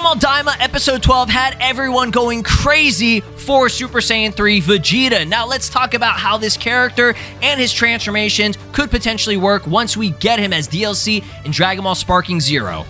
Dragon Ball Daima Episode 12 had everyone going crazy for Super Saiyan 3 Vegeta. Now let's talk about how this character and his transformations could potentially work once we get him as DLC in Dragon Ball Sparking Zero.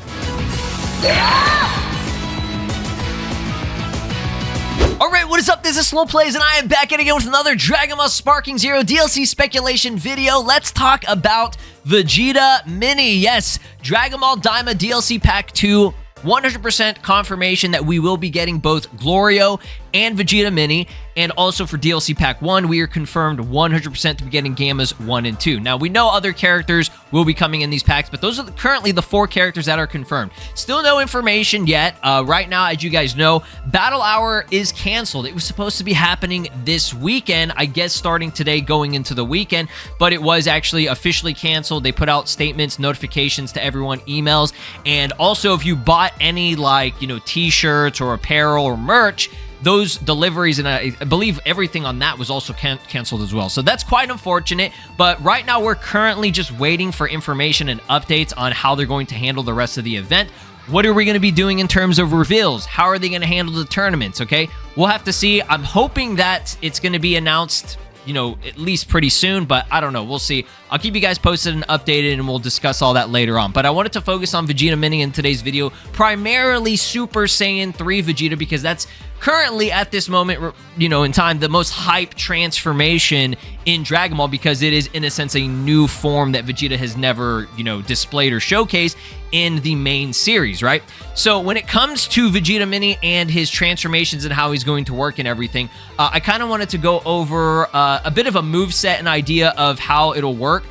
Alright, what is up? This is SLOplays, and I am back again with another Dragon Ball Sparking Zero DLC speculation video. Let's talk about Vegeta Mini. Yes, Dragon Ball Daima DLC Pack 2. 100% confirmation that we will be getting both Glorio and Vegeta Mini, and also for DLC Pack 1, we are confirmed 100% to be getting Gammas 1 and 2. Now, we know other characters will be coming in these packs, but those are currently the 4 characters that are confirmed. Still no information yet. Right now, as you guys know, Battle Hour is canceled. It was supposed to be happening this weekend, I guess starting today going into the weekend, but it was actually officially canceled. They put out statements, notifications to everyone, emails, and also if you bought any, like, you know, t-shirts or apparel or merch, those deliveries and I believe everything on that was also canceled as well. So that's quite unfortunate, but right now we're currently just waiting for information and updates on how they're going to handle the rest of the event. What are we going to be doing in terms of reveals? How are they going to handle the tournaments, okay? We'll have to see. I'm hoping that it's going to be announced, you know, at least pretty soon, but I don't know. We'll see. I'll keep you guys posted and updated, and we'll discuss all that later on. But I wanted to focus on Vegeta Mini in today's video, primarily Super Saiyan 3 Vegeta, because that's currently at this moment, you know, in time, the most hype transformation in Dragon Ball, because it is, in a sense, a new form that Vegeta has never, you know, displayed or showcased in the main series, right? So when it comes to Vegeta Mini and his transformations and how he's going to work and everything, I kind of wanted to go over a bit of a moveset and idea of how it'll work.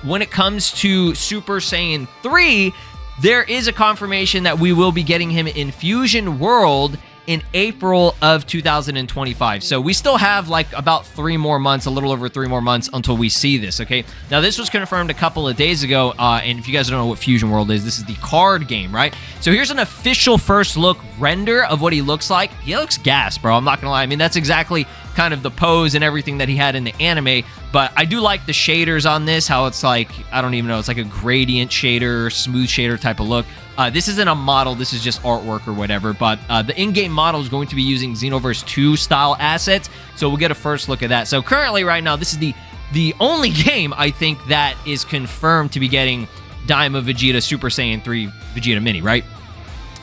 When it comes to Super Saiyan 3, there is a confirmation that we will be getting him in Fusion World in April of 2025. So we still have like about 3 more months, a little over 3 more months until we see this, okay? Now, this was confirmed a couple of days ago, and if you guys don't know what Fusion World is, this is the card game, right? So here's an official first look render of what he looks like. He looks gas, bro. I'm not gonna lie. I mean, that's exactly kind of the pose and everything that he had in the anime, but I do like the shaders on this, how it's like, I don't even know, it's like a gradient shader, smooth shader type of look. This isn't a model, this is just artwork or whatever, but the in-game model is going to be using Xenoverse 2 style assets, so we'll get a first look at that. So currently, right now, this is the only game, I think, that is confirmed to be getting Daima Vegeta Super Saiyan 3 Vegeta Mini, right?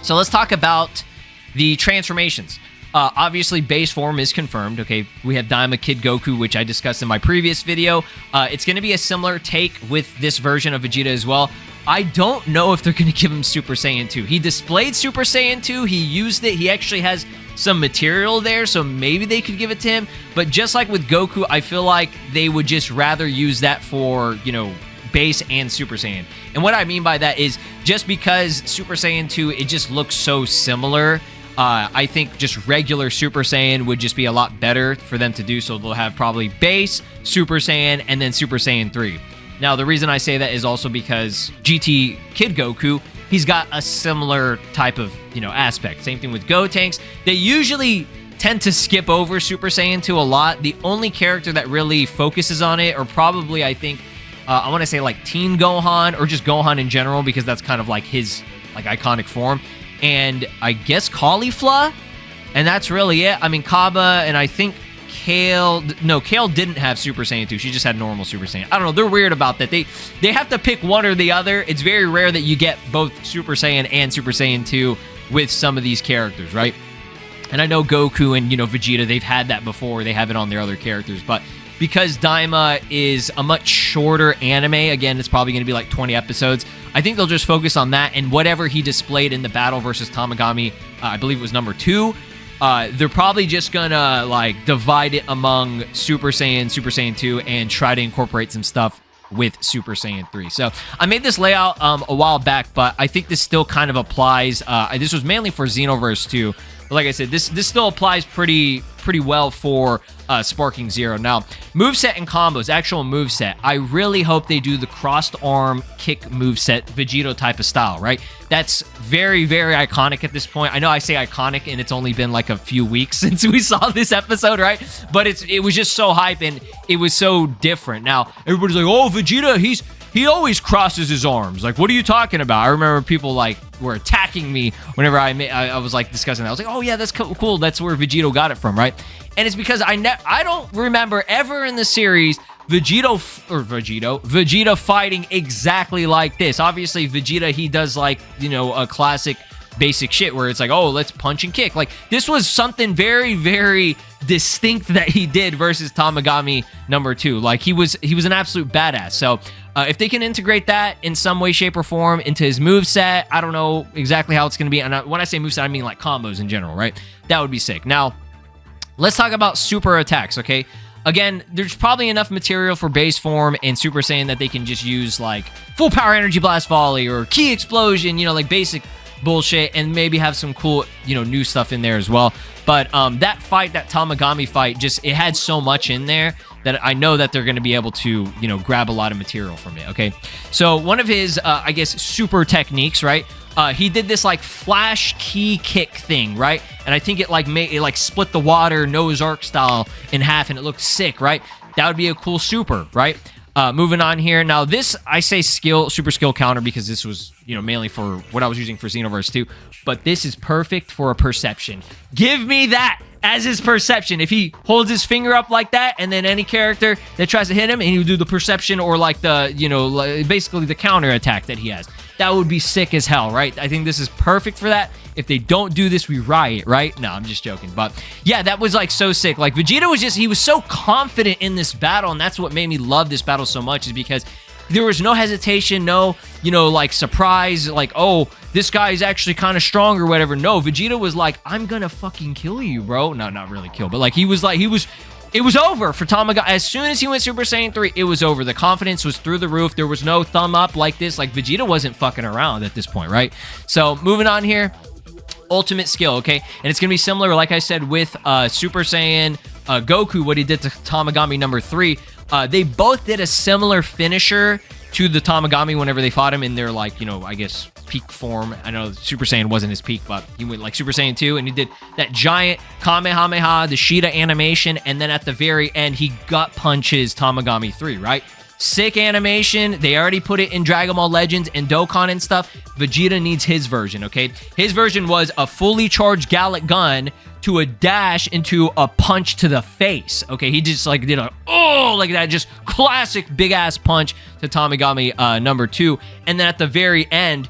So let's talk about the transformations. Obviously, base form is confirmed, okay? We have Daima Kid Goku, which I discussed in my previous video. It's going to be a similar take with this version of Vegeta as well. I don't know if they're going to give him Super Saiyan 2. He displayed Super Saiyan 2. He used it. He actually has some material there, so maybe they could give it to him. But just like with Goku, I feel like they would just rather use that for, you know, base and Super Saiyan. And what I mean by that is just because Super Saiyan 2, it just looks so similar, I think just regular Super Saiyan would just be a lot better for them to do. So they'll have probably base, Super Saiyan, and then Super Saiyan 3. Now, the reason I say that is also because GT Kid Goku, he's got a similar type of, you know, aspect. Same thing with Gotenks. They usually tend to skip over Super Saiyan 2 a lot. The only character that really focuses on it, or probably, I think, I want to say like Teen Gohan, or just Gohan in general, because that's kind of like his like iconic form. And I guess Caulifla, and that's really it. I mean, Kaba, and I think Kale didn't have Super Saiyan 2. She just had normal Super Saiyan. I don't know. They're weird about that. They have to pick one or the other. It's very rare that you get both Super Saiyan and Super Saiyan 2 with some of these characters, right? And I know Goku and, you know, Vegeta, they've had that before. They have it on their other characters. But because Daima is a much shorter anime, again, it's probably going to be like 20 episodes, I think they'll just focus on that. And whatever he displayed in the battle versus Tamagami, I believe it was number 2, they're probably just gonna like divide it among Super Saiyan 2, and try to incorporate some stuff with Super Saiyan 3. So I made this layout a while back, but I think this still kind of applies. This was mainly for Xenoverse 2, but like I said, this still applies pretty well for Sparking Zero. Now, moveset and combos, actual moveset, I really hope they do the crossed arm kick moveset, Vegeta type of style, right? That's very, very iconic at this point. I know I say iconic, and it's only been like a few weeks since we saw this episode, right? But it was just so hype, and it was so different. Now, everybody's like, oh, Vegeta, he always crosses his arms. Like, what are you talking about? I remember people like were attacking me whenever I was like discussing that. I was like, oh yeah, that's cool. That's where Vegeta got it from, right? And it's because I don't remember ever in the series Vegeta fighting exactly like this. Obviously, Vegeta, he does like, you know, a classic basic shit where it's like, oh, let's punch and kick. Like, this was something very, very distinct that he did versus Tamagami number 2. Like, he was an absolute badass. So if they can integrate that in some way, shape, or form into his moveset, I don't know exactly how it's going to be. And when I say moveset, I mean like combos in general, right? That would be sick. Now, let's talk about super attacks, okay? Again, there's probably enough material for base form and Super Saiyan that they can just use like full power energy blast volley or key explosion, you know, like basic bullshit, and maybe have some cool, you know, new stuff in there as well. But that fight, that Tamagami fight, just, it had so much in there that I know that they're going to be able to, you know, grab a lot of material from it, okay? So one of his, I guess, super techniques, right? He did this like flash key kick thing, right? And I think it like split the water nose arc style in half, and it looked sick, right? That would be a cool super, right? Moving on here. Now this, I say super skill counter because this was, you know, mainly for what I was using for Xenoverse 2, but this is perfect for a perception. Give me that as his perception. If he holds his finger up like that, and then any character that tries to hit him, and he would do the perception or like the, you know, basically the counter attack that he has. That would be sick as hell, right? I think this is perfect for that. If they don't do this, we riot, right? No, I'm just joking. But yeah, that was like so sick. Like Vegeta was just, he was so confident in this battle, and that's what made me love this battle so much, is because there was no hesitation, no, you know, like surprise, like, oh, this guy is actually kind of strong or whatever. No, Vegeta was like, I'm gonna fucking kill you, bro. No, not really kill, but like he was like, it was over for Tamagami. As soon as he went Super Saiyan 3, it was over. The confidence was through the roof. There was no thumb up like this. Like, Vegeta wasn't fucking around at this point, right? So, moving on here. Ultimate skill, okay? And it's going to be similar, like I said, with Super Saiyan Goku, what he did to Tamagami number 3. They both did a similar finisher to the Tamagami whenever they fought him in their, like, you know, I guess, peak form. I know Super Saiyan wasn't his peak, but he went like Super Saiyan 2, and he did that giant Kamehameha, the Sheeta animation, and then at the very end, he gut punches Tamagami 3, right? Sick animation. They already put it in Dragon Ball Legends and Dokkan and stuff. Vegeta needs his version, okay? His version was a fully charged Gallic gun to a dash into a punch to the face, okay? He just like did a, oh, like that, just classic big-ass punch to Tamagami number 2. And then at the very end,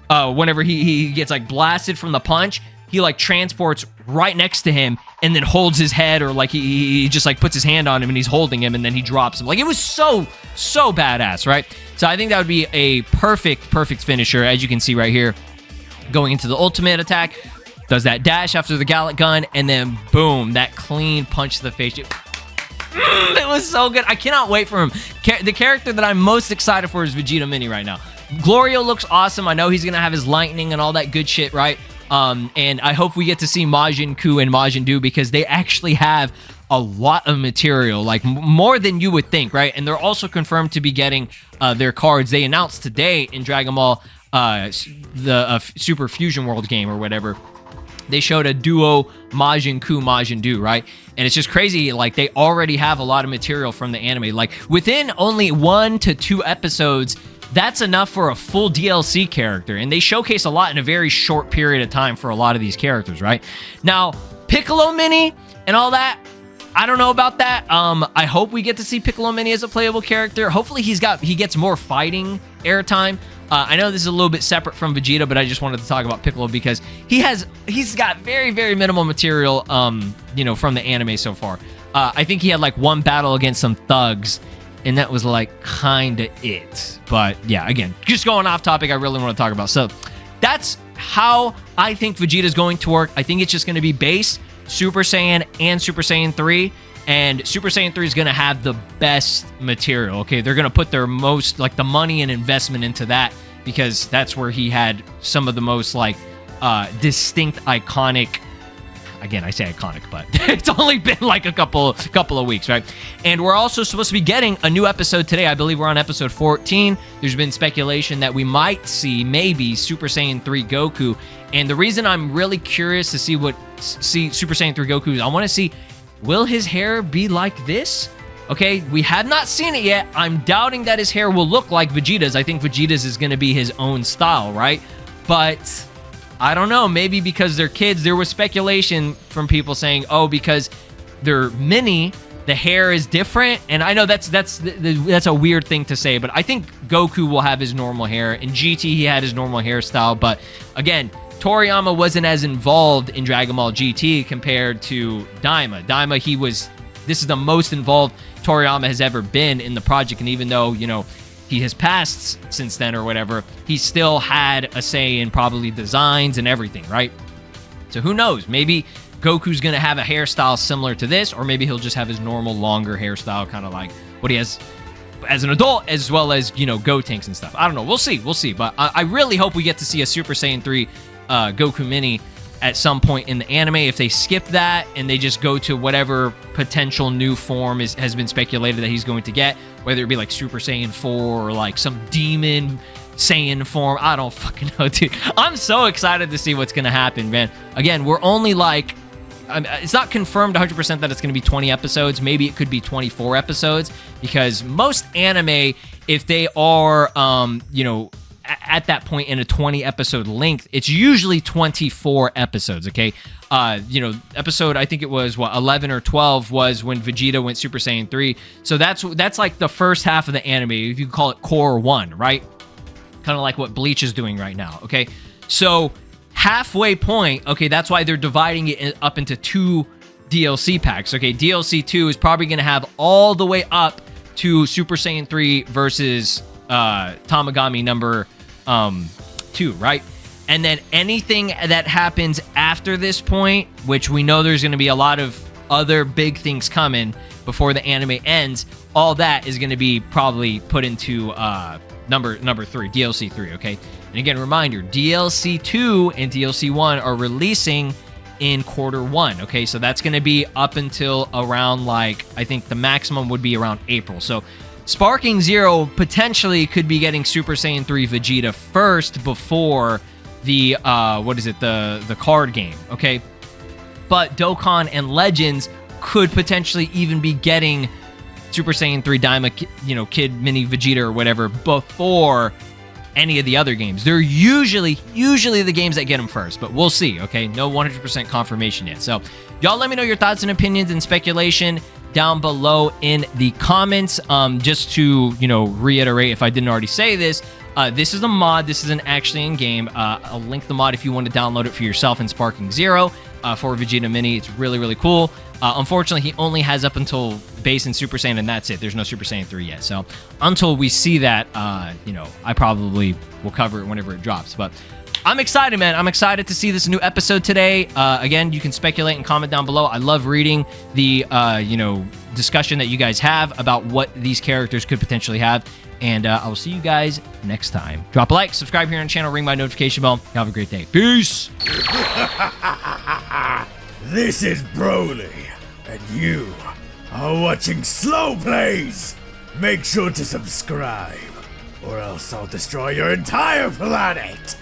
whenever he gets like blasted from the punch, he like transports right next to him and then holds his head, or like he just like puts his hand on him and he's holding him, and then he drops him. Like, it was so badass, right? So I think that would be a perfect finisher, as you can see right here. Going into the ultimate attack, does that dash after the Gallic gun, and then boom, that clean punch to the face. It was so good. I cannot wait for him. The character that I'm most excited for is Vegeta Mini right now. Glorio looks awesome. I know he's gonna have his lightning and all that good shit, right? And I hope we get to see Majin Ku and Majin Du, because they actually have a lot of material, like more than you would think, right? And they're also confirmed to be getting their cards. They announced today in Dragon Ball, the Super Fusion World game or whatever. They showed a duo Majin Ku, Majin Du, right? And it's just crazy. Like, they already have a lot of material from the anime. Like, within only 1 to 2 episodes, that's enough for a full DLC character. And they showcase a lot in a very short period of time for a lot of these characters, right? Now, Piccolo Mini and all that, I don't know about that. I hope we get to see Piccolo Mini as a playable character. Hopefully he gets more fighting airtime. I know this is a little bit separate from Vegeta, but I just wanted to talk about Piccolo because he's got very, very minimal material, you know, from the anime so far. I think he had like one battle against some thugs, and that was like kind of it. But yeah, again, just going off topic, I really want to talk about. So that's how I think Vegeta's going to work. I think it's just going to be base, Super Saiyan, and Super Saiyan 3. And Super Saiyan 3 is going to have the best material, okay? They're going to put their most, like, the money and investment into that, because that's where he had some of the most, like, distinct, iconic, again, I say iconic, but it's only been, like, a couple of weeks, right? And we're also supposed to be getting a new episode today. I believe we're on episode 14. There's been speculation that we might see, maybe, Super Saiyan 3 Goku. And the reason I'm really curious to see Super Saiyan 3 Goku is I want to see, will his hair be like this? Okay, we have not seen it yet. I'm doubting that his hair will look like Vegeta's. I think Vegeta's is going to be his own style, right? but I don't know, maybe because they're kids. There was speculation from people saying, oh, because they're mini, the hair is different. And I know that's a weird thing to say, but I think Goku will have his normal hair. In GT, he had his normal hairstyle. But again, Toriyama wasn't as involved in Dragon Ball GT compared to Daima. This is the most involved Toriyama has ever been in the project. And even though, you know, he has passed since then or whatever, he still had a say in probably designs and everything, right? So who knows? Maybe Goku's going to have a hairstyle similar to this, or maybe he'll just have his normal longer hairstyle, kind of like what he has as an adult, as well as, you know, Gotenks and stuff. I don't know. We'll see. We'll see. But I really hope we get to see a Super Saiyan 3 Goku Mini at some point in the anime. If they skip that and they just go to whatever potential new form has been speculated that he's going to get, whether it be like Super Saiyan 4 or like some demon Saiyan form, I don't fucking know, dude. I'm so excited to see what's going to happen, man. Again, we're only like, it's not confirmed 100% that it's going to be 20 episodes. Maybe it could be 24 episodes, because most anime, if they are, you know, at that point in a 20 episode length, it's usually 24 episodes, okay? You know, episode, I think it was, 11 or 12 was when Vegeta went Super Saiyan 3. So that's like the first half of the anime, if you call it Core 1, right? Kind of like what Bleach is doing right now, okay? So halfway point, okay, that's why they're dividing it up into 2 DLC packs, okay? DLC 2 is probably going to have all the way up to Super Saiyan 3 versus Tamagami number 2, right? And then anything that happens after this point, which we know there's going to be a lot of other big things coming before the anime ends, all that is going to be probably put into number 3, DLC 3, okay? And again, reminder, DLC 2 and DLC 1 are releasing in quarter 1, okay? So that's going to be up until around, like, I think the maximum would be around April. So Sparking Zero potentially could be getting Super Saiyan 3 Vegeta first before the, the card game, okay? But Dokkan and Legends could potentially even be getting Super Saiyan 3 Daima, you know, Kid Mini Vegeta or whatever before any of the other games. They're usually the games that get them first, but we'll see, okay? No 100% confirmation yet. So y'all let me know your thoughts and opinions and speculation down below in the comments. Just to, you know, reiterate, if I didn't already say this, this is a mod. This isn't actually in game. I'll link the mod if you want to download it for yourself in Sparking Zero for Vegeta Mini. It's really cool. Unfortunately, he only has up until base and Super Saiyan, and that's it. There's no Super Saiyan 3 yet. So until we see that, you know, I probably will cover it whenever it drops. But I'm excited, man. I'm excited to see this new episode today. Again, you can speculate and comment down below. I love reading the, you know, discussion that you guys have about what these characters could potentially have. And I will see you guys next time. Drop a like, subscribe here on the channel, ring my notification bell. Have a great day. Peace. This is Broly, and you are watching SLOplays. Make sure to subscribe, or else I'll destroy your entire planet.